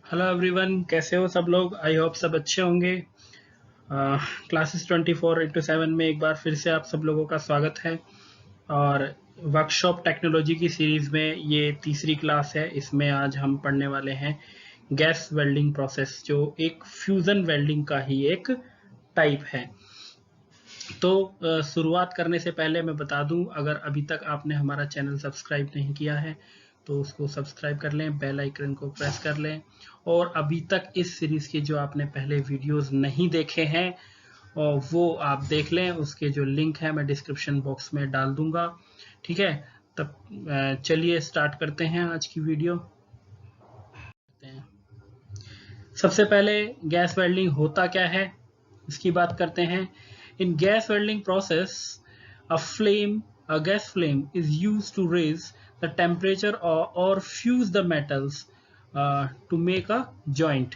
Hello everyone, कैसे हो सब लोग। आई होप सब अच्छे होंगे। क्लासेस 24x7 में एक बार फिर से आप सब लोगों का स्वागत है। और वर्कशॉप टेक्नोलॉजी की सीरीज में ये तीसरी क्लास है। इसमें आज हम पढ़ने वाले हैं गैस वेल्डिंग प्रोसेस, जो एक फ्यूजन वेल्डिंग का ही एक टाइप है। तो शुरुआत करने से पहले मैं बता दूं, अगर अभी तक आपने हमारा चैनल सब्सक्राइब नहीं किया है तो उसको सब्सक्राइब कर लें, बेल आइकन को प्रेस कर लें। और अभी तक इस सीरीज के जो आपने पहले वीडियोस नहीं देखे हैं और वो आप देख लें। उसके जो लिंक है मैं डिस्क्रिप्शन बॉक्स में डाल दूंगा। ठीक है, तब चलिए स्टार्ट करते हैं आज की वीडियो। सबसे पहले गैस वेल्डिंग होता क्या है इसकी बात करते हैं। इन gas welding process a gas flame is used to raise the temperature or fuse the metals to make a joint।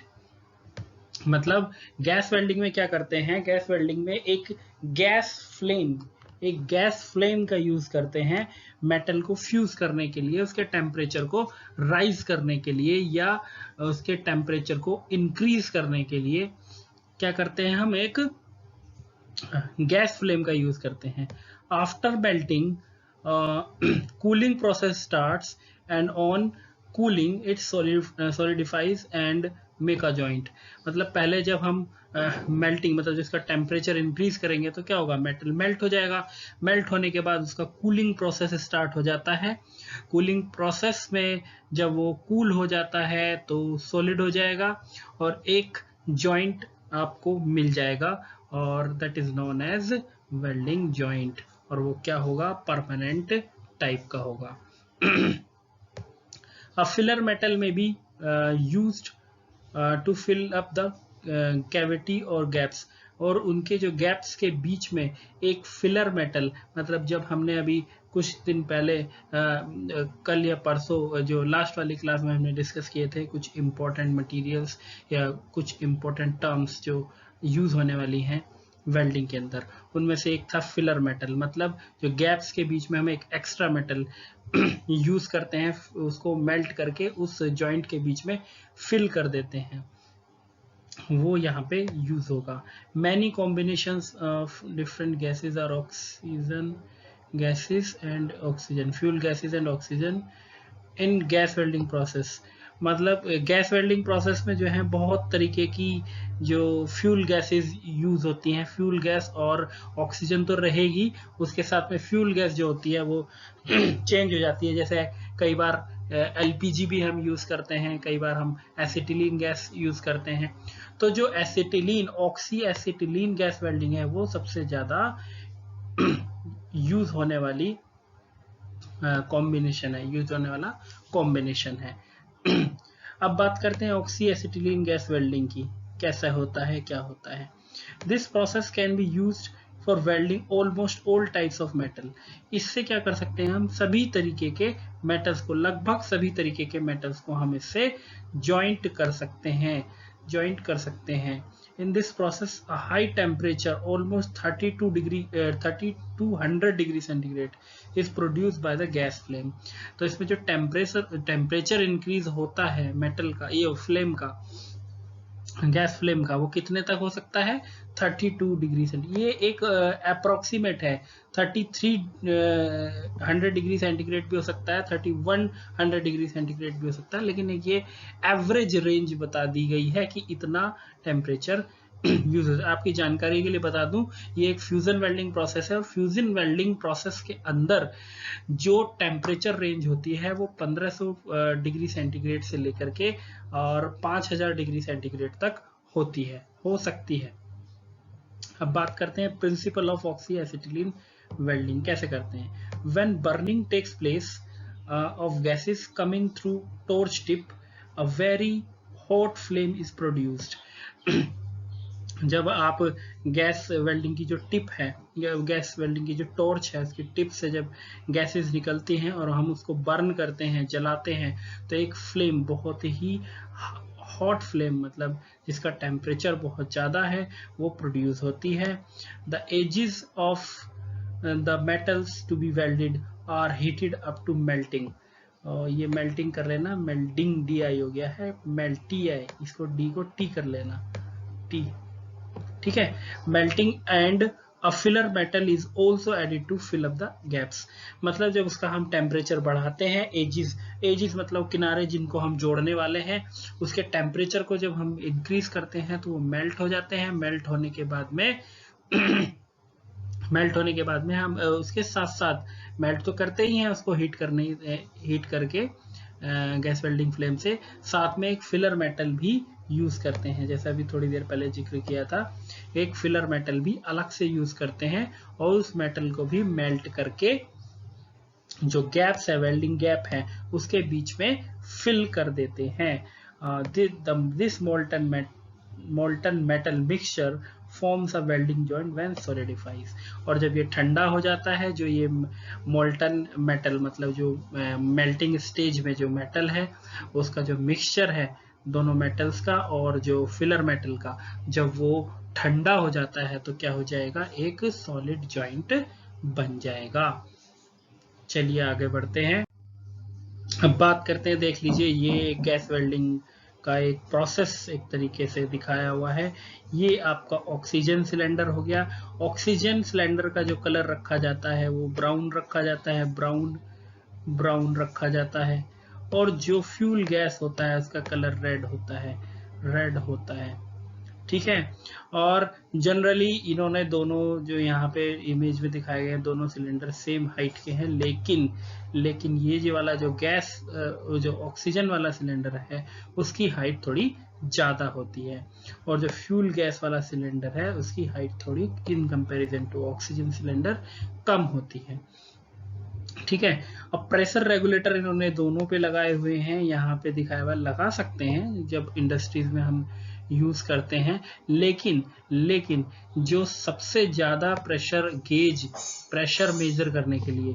मतलब गैस वेल्डिंग में क्या करते हैं, गैस वेल्डिंग में एक गैस फ्लेम का यूज करते हैं मेटल को फ्यूज करने के लिए, उसके टेम्परेचर को राइज करने के लिए या उसके टेम्परेचर को इंक्रीज करने के लिए क्या करते हैं, हम एक गैस फ्लेम का यूज करते हैं। After melting cooling process starts and on cooling it solidifies and make a joint. मतलब पहले जब हम मेल्टिंग मतलब जिसका टेम्परेचर इंक्रीज करेंगे तो क्या होगा, मेटल मेल्ट हो जाएगा। मेल्ट होने के बाद उसका कूलिंग प्रोसेस स्टार्ट हो जाता है। कूलिंग प्रोसेस में जब वो कूल हो जाता है तो सॉलिड हो जाएगा और एक जॉइंट आपको मिल जाएगा और that is known as welding joint. और वो क्या होगा, परमानेंट टाइप का होगा। A filler metal may be used to fill up the cavity or gaps। और उनके जो गैप्स के बीच में एक फिलर मेटल, मतलब जब हमने अभी कुछ दिन पहले कल या परसों जो लास्ट वाली क्लास में हमने डिस्कस किए थे कुछ इम्पोर्टेंट मटेरियल्स या कुछ इम्पोर्टेंट टर्म्स जो यूज होने वाली हैं वेल्डिंग के अंदर, उनमें से एक था फिलर मेटल। मतलब जो गैप्स के बीच में हम एक एक्स्ट्रा मेटल यूज करते हैं, उसको मेल्ट करके उस जॉइंट के बीच में फिल कर देते हैं, वो यहाँ पे यूज होगा। Many combinations of different gases are oxygen gases and oxygen, fuel gases and oxygen in gas welding process. मतलब गैस वेल्डिंग प्रोसेस में जो है बहुत तरीके की जो फ्यूल गैसेस यूज होती हैं। फ्यूल गैस और ऑक्सीजन तो रहेगी, उसके साथ में फ्यूल गैस जो होती है वो चेंज हो जाती है। जैसे कई बार एलपीजी भी हम यूज करते हैं, कई बार हम एसिटिलीन गैस यूज करते हैं। तो जो acetylene oxy acetylene gas welding है वो सबसे ज्यादा यूज होने वाली कॉम्बिनेशन है, यूज होने वाला कॉम्बिनेशन है। अब बात करते हैं ऑक्सी एसिटिलीन गैस वेल्डिंग की, कैसा होता है, क्या होता है। This process can be used for welding almost all types of metal. इससे क्या कर सकते हैं, हम सभी तरीके के मेटल्स को, लगभग सभी तरीके के मेटल्स को हम इससे जॉइंट कर सकते हैं, जॉइंट कर सकते हैं। In this process, a high temperature, almost 3200 degree centigrade, is produced by the gas flame। तो इसमें जो टेम्परेचर इंक्रीज होता है मेटल का, ये फ्लेम का, गैस फ्लेम का, वो कितने तक हो सकता है, 32 डिग्री सेंटीग्रेड। ये एक अप्रोक्सीमेट है। 3300 डिग्री सेंटीग्रेड भी हो सकता है, 3100 डिग्री सेंटीग्रेड भी हो सकता है, लेकिन ये एवरेज रेंज बता दी गई है कि इतना टेम्परेचर यूज। आपकी जानकारी के लिए बता दूं, ये एक फ्यूजन वेल्डिंग प्रोसेस है और फ्यूजन वेल्डिंग प्रोसेस के अंदर जो टेम्परेचर रेंज होती है वो 1500 डिग्री सेंटीग्रेड से लेकर के और 5000 डिग्री सेंटीग्रेड तक होती है, हो सकती है। अब बात करते हैं principle of oxy acetylene welding कैसे करते हैं। When burning takes place of gases coming through torch tip, a very hot flame is produced. जब आप गैस वेल्डिंग की जो टिप है, गैस वेल्डिंग की जो टॉर्च है, उसकी टिप से जब गैसेस निकलती हैं और हम उसको बर्न करते हैं, जलाते हैं, तो एक फ्लेम, बहुत ही हॉट फ्लेम, मतलब जिसका टेम्परेचर बहुत ज़्यादा है, वो प्रोड्यूस होती है। The edges of the metals to be welded are heated up to melting. और ये मेल्टिंग कर लेना, मेल्टिंग डी आई हो गया है, मेल्टी आई, इसको डी को टी कर लेना, टी, ठीक है। Melting and a filler metal is also added to fill up the gaps, मतलब जब उसका हम टेम्परेचर बढ़ाते हैं, एजिस, एजिस मतलब किनारे जिनको हम जोड़ने वाले हैं, उसके टेम्परेचर को जब हम इंक्रीज करते हैं तो वो मेल्ट हो जाते हैं। मेल्ट होने के बाद में मेल्ट होने के बाद में हम उसके साथ साथ मेल्ट तो करते ही हैं, उसको हीट करके गैस वेल्डिंग फ्लेम से, साथ में एक फिलर मेटल भी यूज करते हैं, जैसा अभी थोड़ी देर पहले जिक्र किया था, एक फिलर मेटल भी अलग से यूज करते हैं और उस मेटल को भी मेल्ट करके जो गैप्स है, वेल्डिंग गैप है, उसके बीच में फिल कर देते हैं। This molten metal mixture forms a welding joint when solidifies, और जब ये ठंडा हो जाता है, जो ये मोल्टन मेटल मतलब जो मेल्टिंग स्टेज में जो मेटल है उसका जो मिक्सचर है दोनों मेटल्स का और जो फिलर मेटल का, जब वो ठंडा हो जाता है तो क्या हो जाएगा, एक सॉलिड जॉइंट बन जाएगा। चलिए आगे बढ़ते हैं। अब बात करते हैं, देख लीजिए ये गैस वेल्डिंग का एक प्रोसेस एक तरीके से दिखाया हुआ है। ये आपका ऑक्सीजन सिलेंडर हो गया। ऑक्सीजन सिलेंडर का जो कलर रखा जाता है वो ब्राउन रखा जाता है, ब्राउन रखा जाता है, और जो फ्यूल गैस होता है उसका कलर रेड होता है, ठीक है। और जनरली इन्होंने दोनों जो यहाँ पे इमेज में दिखाए गए दोनों सिलेंडर सेम हाइट के हैं, लेकिन ये जो वाला जो गैस जो ऑक्सीजन वाला सिलेंडर है उसकी हाइट थोड़ी ज़्यादा होती है, और जो फ्यूल गैस वाला सिलेंडर है उसकी हाइट थोड़ी in comparison to oxygen cylinder कम होती है, ठीक है। अब प्रेशर रेगुलेटर इन्होंने दोनों पे लगाए हुए हैं, यहाँ पे दिखाया हुआ, लगा सकते हैं जब इंडस्ट्रीज में हम यूज करते हैं, लेकिन जो सबसे ज्यादा प्रेशर मेजर करने के लिए,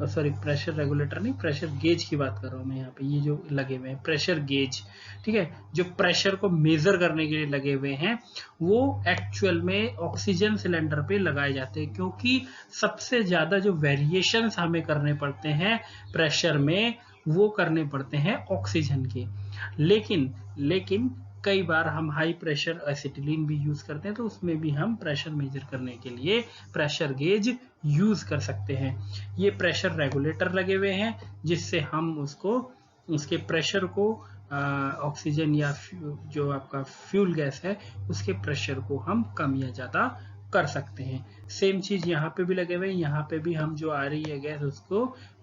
सॉरी प्रेशर रेगुलेटर नहीं, प्रेशर गेज की बात कर रहा हूँ मैं यहाँ पे, ये जो लगे हुए हैं प्रेशर गेज, ठीक है, जो प्रेशर को मेजर करने के लिए लगे हुए हैं वो एक्चुअल में ऑक्सीजन सिलेंडर पे लगाए जाते हैं, क्योंकि सबसे ज्यादा जो वेरिएशंस हमें करने पड़ते हैं प्रेशर में वो करने पड़ते हैं ऑक्सीजन के। लेकिन कई बार हम हाई प्रेशर एसिटिलीन भी यूज करते हैं, तो उसमें भी हम प्रेशर मेजर करने के लिए प्रेशर गेज यूज कर सकते हैं। ये प्रेशर रेगुलेटर लगे हुए हैं जिससे हम उसके प्रेशर को ऑक्सीजन या जो आपका फ्यूल गैस है उसके प्रेशर को हम कम या ज्यादा कर सकते हैं। सेम चीज यहाँ पे भी लगे हुए हैं, यहाँ पे भी हम जो आ रही है गैस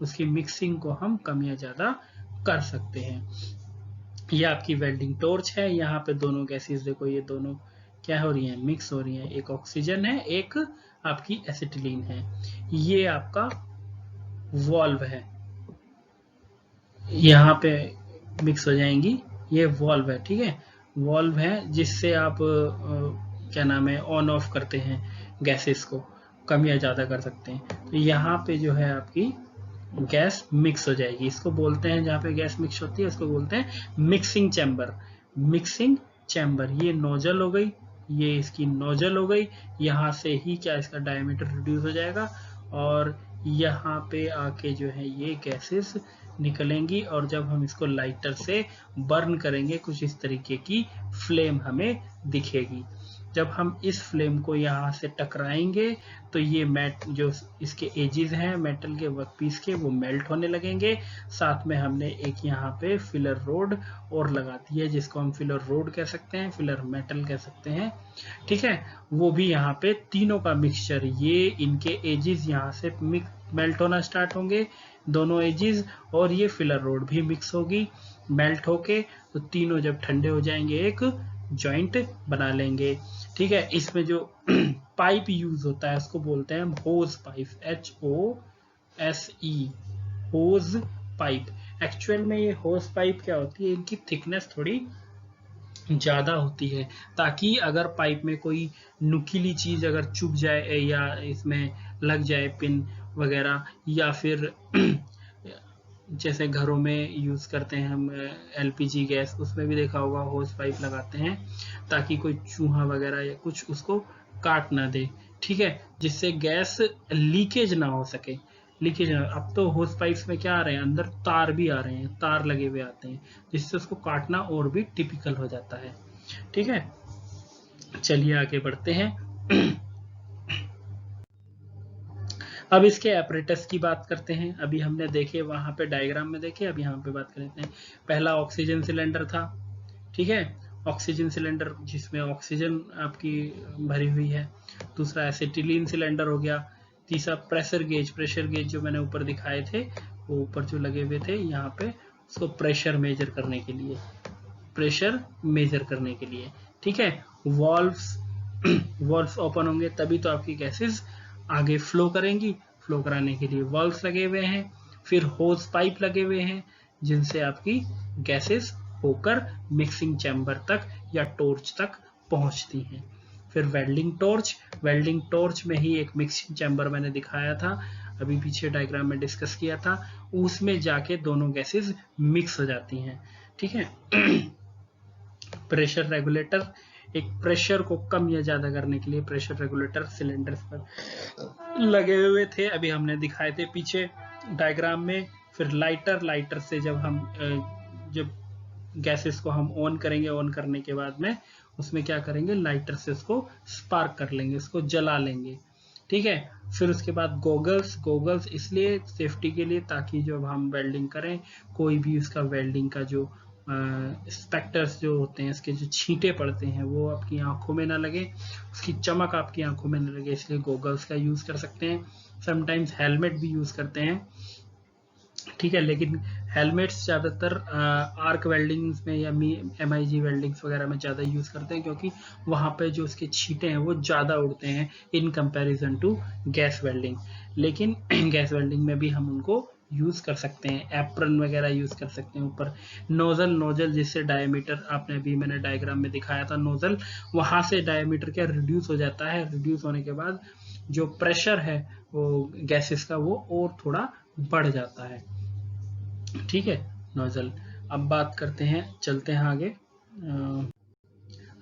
उसकी मिक्सिंग को हम कम या ज्यादा कर सकते हैं। ये आपकी वेल्डिंग टॉर्च है, यहाँ पे दोनों गैसेस देखो, ये दोनों क्या हो रही हैं, मिक्स हो रही हैं, एक ऑक्सीजन है एक आपकी एसिटिलीन है। ये आपका वॉल्व है, यहाँ पे मिक्स हो जाएंगी, ये वॉल्व है, ठीक है, वॉल्व है जिससे आप क्या नाम है ऑन ऑफ करते हैं गैसेस को, कम या ज्यादा कर सकते हैं। तो यहाँ पे जो है आपकी गैस मिक्स हो जाएगी, इसको बोलते हैं, जहाँ पे गैस मिक्स होती है उसको बोलते हैं मिक्सिंग चैम्बर। ये नोजल हो गई, ये इसकी नोजल हो गई, यहाँ से ही क्या इसका डायमीटर रिड्यूस हो जाएगा और यहाँ पे आके जो है ये गैसेस निकलेंगी, और जब हम इसको लाइटर से बर्न करेंगे कुछ इस तरीके की फ्लेम हमें दिखेगी। जब हम इस फ्लेम को यहाँ से टकराएंगे तो ये जो इसके एजेस हैं मेटल के वर्कपीस के वो मेल्ट होने लगेंगे। साथ में हमने एक यहाँ पे फिलर रोड और लगा दी है जिसको हम फिलर रोड कह सकते हैं, फिलर मेटल कह सकते हैं, ठीक है। वो भी यहाँ पे तीनों का मिक्सचर, ये इनके एजेस यहाँ से मेल्ट होना स्टार्ट होंगे दोनों एजेस, और ये फिलर रोड भी मिक्स होगी मेल्ट होके, तो तीनों जब ठंडे हो जाएंगे एक जॉइंट बना लेंगे, ठीक है। इसमें जो पाइप यूज होता है उसको बोलते हैं hose pipe, HOSE, hose pipe. Actual में ये होज पाइप क्या होती है, इनकी थिकनेस थोड़ी ज्यादा होती है, ताकि अगर पाइप में कोई नुकीली चीज अगर चुभ जाए या इसमें लग जाए पिन वगैरह, या फिर जैसे घरों में यूज करते हैं हम LPG गैस, उसमें भी देखा होगा होज पाइप लगाते हैं ताकि कोई चूहा वगैरह या कुछ उसको काट ना दे, ठीक है, जिससे गैस लीकेज ना हो सके। लीकेज। अब तो होस पाइप्स में क्या आ रहे हैं, अंदर तार भी आ रहे हैं, तार लगे हुए आते हैं, जिससे उसको काटना और भी टिपिकल हो जाता है। ठीक है, चलिए आगे बढ़ते हैं। अब इसके एपरेटस की बात करते हैं। अभी हमने देखे वहां पे डायग्राम में देखे, अब यहाँ पे बात कर लेते हैं। पहला ऑक्सीजन सिलेंडर था, ठीक है, ऑक्सीजन सिलेंडर जिसमें ऑक्सीजन आपकी भरी हुई है। दूसरा एसिटिलीन सिलेंडर हो गया। तीसरा प्रेशर गेज, प्रेशर गेज जो मैंने ऊपर दिखाए थे, वो ऊपर जो लगे हुए थे यहाँ पे, उसको प्रेशर मेजर करने के लिए, प्रेशर मेजर करने के लिए, ठीक है। वॉल्व्स, वॉल्व्स ओपन होंगे तभी तो आपकी गैसेस आगे फ्लो करेंगी, फ्लो कराने के लिए वॉल्व्स लगे हुए हैं। फिर होज पाइप लगे हुए हैं जिनसे आपकी गैसेस होकर मिक्सिंग चैम्बर तक या टॉर्च तक पहुंचती हैं। फिर वेल्डिंग टॉर्च, वेल्डिंग टॉर्च में ही एक मिक्सिंग चैम्बर मैंने दिखाया था, अभी पीछे डायग्राम में डिस्कस किया था, उसमें जाके दोनों गैसेस मिक्स हो जाती हैं, ठीक है। प्रेशर रेगुलेटर, एक प्रेशर को कम या ज्यादा करने के लिए प्रेशर रेगुलेटर सिलेंडर्स पर लगे हुए थे, अभी हमने दिखाए थे पीछे डायग्राम में। फिर लाइटर, लाइटर से जब गैसेस को हम ऑन करेंगे, ऑन करने के बाद में उसमें क्या करेंगे, लाइटर से उसको स्पार्क कर लेंगे, उसको जला लेंगे, ठीक है। फिर उसके बाद गोगल्स, गोगल्स इसलिए सेफ्टी के लिए ताकि जब हम वेल्डिंग करें कोई भी उसका वेल्डिंग का जो स्पेक्टर्स जो होते हैं, इसके जो छींटे पड़ते हैं वो आपकी आंखों में ना लगे, उसकी चमक आपकी आंखों में ना लगे, इसलिए गोगल्स का यूज कर सकते हैं। समटाइम्स हेलमेट भी यूज करते हैं, ठीक है, लेकिन हेलमेट्स ज़्यादातर आर्क वेल्डिंग्स में या MIG वेल्डिंग्स वगैरह में ज़्यादा यूज़ करते हैं, क्योंकि वहाँ पे जो उसके छींटे हैं वो ज़्यादा उड़ते हैं in comparison to gas welding. लेकिन गैस वेल्डिंग में भी हम उनको यूज़ कर सकते हैं, एप्रन वगैरह यूज़ कर सकते हैं। ऊपर नोजल, नोजल जिससे डायमीटर, आपने अभी मैंने डायग्राम में दिखाया था, नोजल वहाँ से डायमीटर क्या रिड्यूस हो जाता है, रिड्यूस होने के बाद जो प्रेशर है वो गैसेस का वो और थोड़ा बढ़ जाता है, ठीक है, नोजल। अब बात करते हैं, चलते हैं आगे।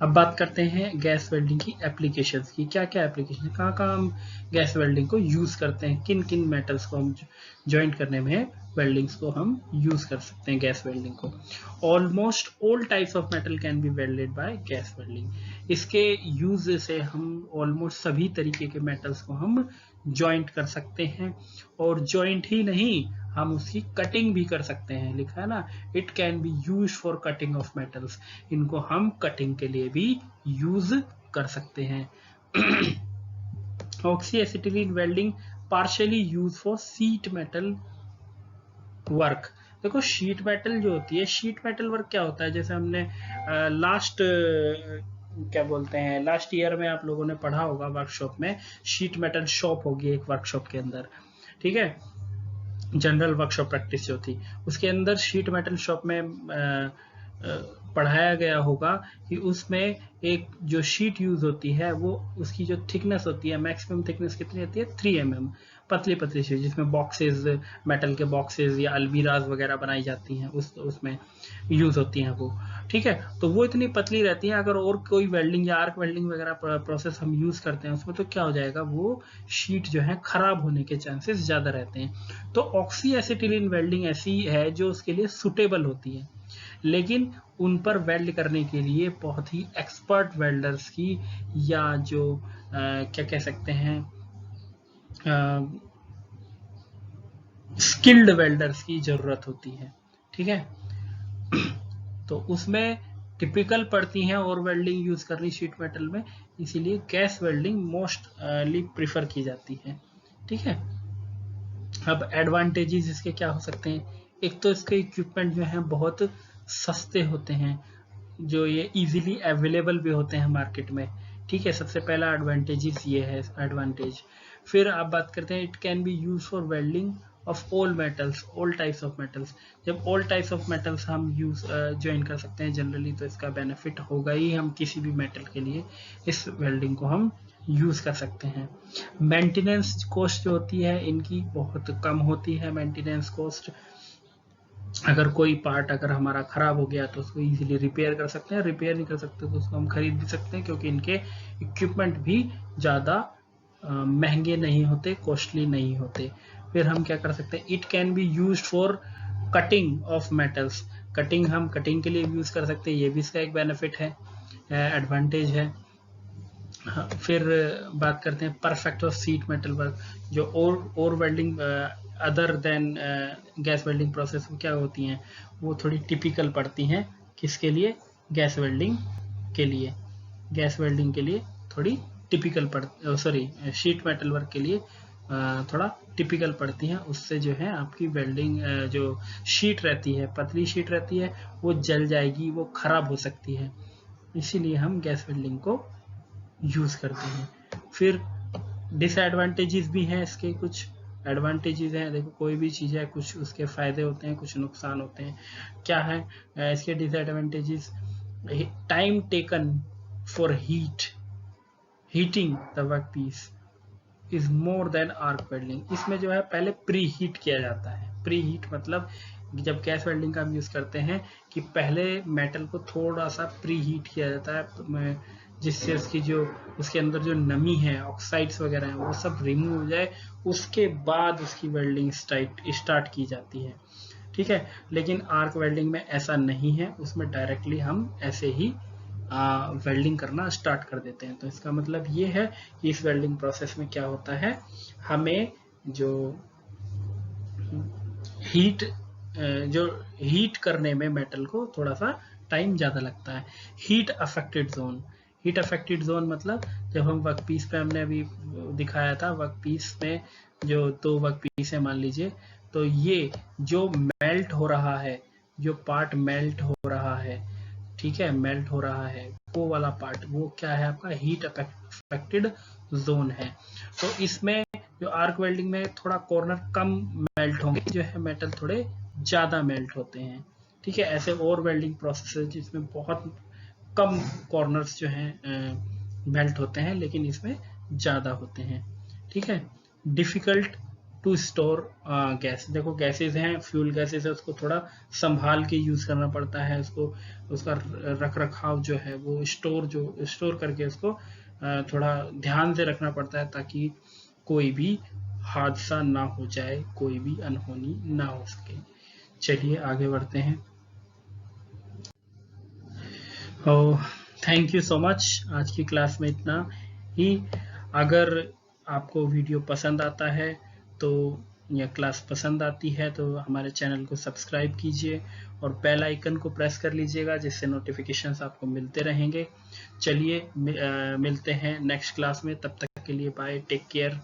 अब बात करते हैं गैस वेल्डिंग की एप्लीकेशंस की, क्या क्या एप्लीकेशन, कहाँ कहाँ हम गैस वेल्डिंग को यूज करते हैं, किन किन मेटल्स को हम ज्वाइंट करने में वेल्डिंग्स को हम यूज कर सकते हैं गैस वेल्डिंग को। Almost all types of metal can be welded by gas welding. इसके यूज से हम ऑलमोस्ट सभी तरीके के मेटल्स को हम ज्वाइंट कर सकते हैं, और ज्वाइंट ही नहीं, हम उसकी कटिंग भी कर सकते हैं, लिखा है ना, it can be use for cutting of metals, इनको हम कटिंग के लिए भी यूज कर सकते हैं। Oxy acetylene welding partially use for sheet metal work. देखो शीट मेटल जो होती है, शीट मेटल वर्क क्या होता है, जैसे हमने क्या बोलते हैं, लास्ट ईयर में आप लोगों ने पढ़ा होगा वर्कशॉप में, शीट मेटल शॉप होगी एक वर्कशॉप के अंदर, ठीक है, जनरल वर्कशॉप प्रैक्टिस जो थी उसके अंदर शीट मेटल शॉप में पढ़ाया गया होगा कि उसमें एक जो शीट यूज होती है वो उसकी जो थिकनेस होती है, मैक्सिमम थिकनेस कितनी होती है, 3 mm, पतली पतली शीट, जिसमें बॉक्सेस, मेटल के बॉक्सेस या अलमीराज वगैरह बनाई जाती हैं, उसमें यूज होती हैं वो, ठीक है। तो वो इतनी पतली रहती है, अगर और कोई वेल्डिंग या आर्क वेल्डिंग वगैरह प्रोसेस हम यूज करते हैं उसमें, तो क्या हो जाएगा, वो शीट जो है खराब होने के चांसेस ज्यादा रहते हैं। तो ऑक्सी एसिटिलीन वेल्डिंग ऐसी है जो उसके लिए सुटेबल होती है, लेकिन उन पर वेल्ड करने के लिए बहुत ही एक्सपर्ट वेल्डर्स की, या जो क्या कह सकते हैं, स्किल्ड वेल्डर्स की जरूरत होती है, ठीक है। तो उसमें टिपिकल पड़ती हैं और वेल्डिंग यूज करनी शीट मेटल में, इसीलिए गैस वेल्डिंग मोस्टली प्रिफर की जाती है, ठीक है। अब एडवांटेजेस इसके क्या हो सकते हैं, एक तो इसके इक्विपमेंट जो है बहुत सस्ते होते हैं, जो ये इजीली अवेलेबल भी होते हैं मार्केट में, ठीक है, सबसे पहला एडवांटेजेस ये है एडवांटेज। फिर आप बात करते हैं, it can be use for welding of all metals, all types of metals. जब ऑल टाइप्स ऑफ मेटल्स हम यूज ज्वाइन कर सकते हैं जनरली, तो इसका बेनिफिट होगा ही, हम किसी भी मेटल के लिए इस वेल्डिंग को हम यूज कर सकते हैं। मेंटेनेंस कॉस्ट जो होती है इनकी बहुत कम होती है, मेंटेनेंस कॉस्ट, अगर कोई पार्ट अगर हमारा खराब हो गया तो उसको इजीली रिपेयर कर सकते हैं, रिपेयर नहीं कर सकते तो उसको हम खरीद भी सकते हैं, क्योंकि इनके इक्विपमेंट भी ज़्यादा महंगे नहीं होते, कॉस्टली नहीं होते। फिर हम क्या कर सकते हैं, it can be use for cutting of metals, cutting हम कटिंग के लिए यूज कर सकते हैं, ये भी इसका एक बेनिफिट है, एडवांटेज है। हाँ, फिर बात करते हैं perfect of sheet metal work, जो और welding other than gas welding process क्या होती हैं, वो थोड़ी टिपिकल पड़ती हैं किसके लिए, गैस वेल्डिंग के लिए, गैस वेल्डिंग के लिए थोड़ी typical sorry sheet metal work के लिए थोड़ा टिपिकल पड़ती हैं। उससे जो है आपकी वेल्डिंग जो शीट रहती है, पतली शीट रहती है, वो जल जाएगी, वो खराब हो सकती है, इसीलिए हम गैस वेल्डिंग को यूज करते हैं। फिर डिसएडवांटेजेस भी हैं इसके, कुछ एडवांटेजेस हैं, देखो कोई भी चीज़ है कुछ उसके फायदे होते हैं, कुछ नुकसान होते हैं। क्या है इसके disadvantages, time taken for heating the work piece is more than arc welding. इसमें जो है पहले प्री हीट किया जाता है, प्री हीट मतलब जब गैस वेल्डिंग का हम यूज करते हैं कि पहले मेटल को थोड़ा सा प्री हीट किया जाता है, तो जिससे उसकी जो उसके अंदर जो नमी है, ऑक्साइड्स वगैरह है, वो सब रिमूव हो जाए, उसके बाद उसकी वेल्डिंग स्टार्ट की जाती है, ठीक है। लेकिन आर्क वेल्डिंग में ऐसा नहीं है, उसमें डायरेक्टली हम ऐसे ही वेल्डिंग करना स्टार्ट कर देते हैं। तो इसका मतलब ये है कि इस वेल्डिंग प्रोसेस में क्या होता है, हमें जो हीट करने में मेटल को थोड़ा सा टाइम ज़्यादा लगता है। Heat affected zone, heat affected zone मतलब जब हम वर्क पीस पे हमने अभी दिखाया था, वर्क पीस में जो दो वर्क पीस है मान लीजिए, तो ये जो मेल्ट हो रहा है, जो पार्ट मेल्ट हो रहा है, ठीक है, मेल्ट हो रहा है, वो वाला पार्ट वो क्या है आपका हीट अफेक्टेड जोन है। तो इसमें जो आर्क वेल्डिंग में थोड़ा कॉर्नर कम मेल्ट होंगे, जो है मेटल थोड़े ज़्यादा मेल्ट होते हैं, ठीक है। ऐसे और वेल्डिंग प्रोसेस है जिसमें बहुत कम कॉर्नर्स जो हैं मेल्ट होते हैं, लेकिन इसमें ज़्यादा होते हैं, ठीक है। डिफ़िकल्ट टू स्टोर गैस, देखो गैसेज हैं, फ्यूल गैसेज है, उसको थोड़ा संभाल के यूज़ करना पड़ता है, उसको उसका रख रखाव जो है वो स्टोर करके उसको थोड़ा ध्यान से रखना पड़ता है, ताकि कोई भी हादसा ना हो जाए, कोई भी अनहोनी ना हो सके। चलिए आगे बढ़ते हैं। थैंक यू सो मच, आज की क्लास में इतना ही। अगर आपको वीडियो पसंद आता है तो या क्लास पसंद आती है तो हमारे चैनल को सब्सक्राइब कीजिए और बेल आइकन को प्रेस कर लीजिएगा, जिससे नोटिफिकेशंस आपको मिलते रहेंगे। चलिए मिलते हैं नेक्स्ट क्लास में, तब तक के लिए बाय, टेक केयर।